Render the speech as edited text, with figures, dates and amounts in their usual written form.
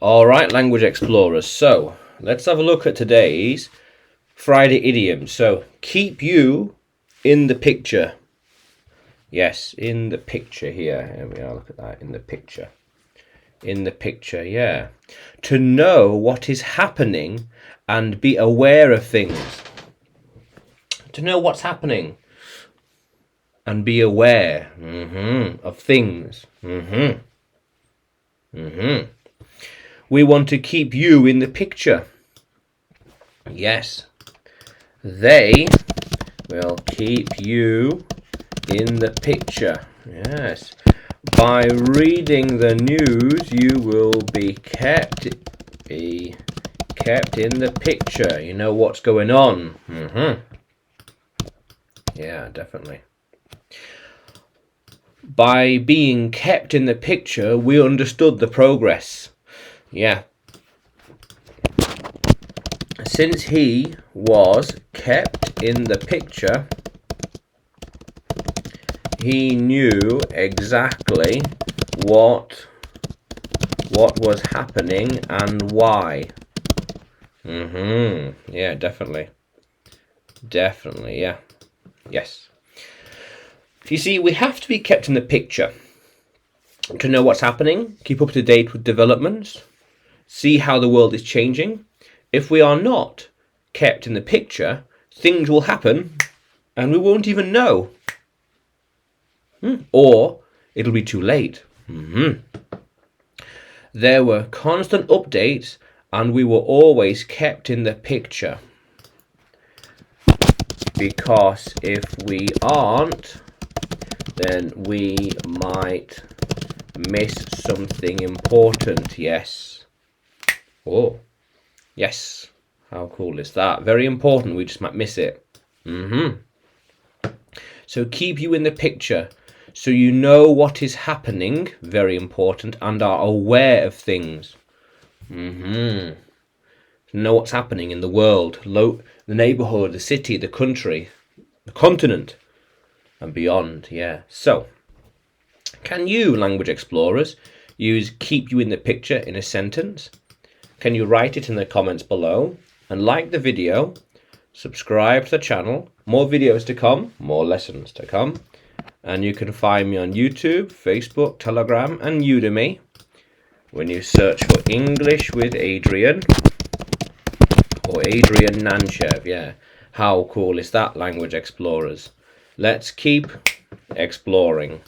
Alright, language explorers. So, let's have a look at today's Friday idiom. So, keep you in the picture. Yes, in the picture here. Here we are, look at that, in the picture. In the picture, yeah. To know what is happening and be aware of things. To know what's happening and be aware of things. We want to keep you in the picture. Yes. They will keep you in the picture. Yes. By reading the news, you will be kept in the picture. You know what's going on. Yeah, definitely. By being kept in the picture, we understood the progress. Yeah. Since he was kept in the picture, he knew exactly what was happening and why. Yeah, definitely. Definitely, yeah. Yes. You see, we have to be kept in the picture to know what's happening, keep up to date with developments, see how the world is changing. If we are not kept in the picture, things will happen and we won't even know. Or it'll be too late. There were constant updates and we were always kept in the picture. Because if we aren't, then we might miss something important. Yes. Oh, yes. How cool is that? Very important. We just might miss it. So keep you in the picture so you know what is happening. Very important. And are aware of things. Know what's happening in the world, the neighborhood, the city, the country, the continent, and beyond. Yeah. So, can you, language explorers, use keep you in the picture in a sentence? Can you write it in the comments below? And like the video, subscribe to the channel. More videos to come, more lessons to come. And you can find me on YouTube, Facebook, Telegram, and Udemy when you search for English with Adrian. Or Adrian Nanchev, yeah. How cool is that, language explorers? Let's keep exploring.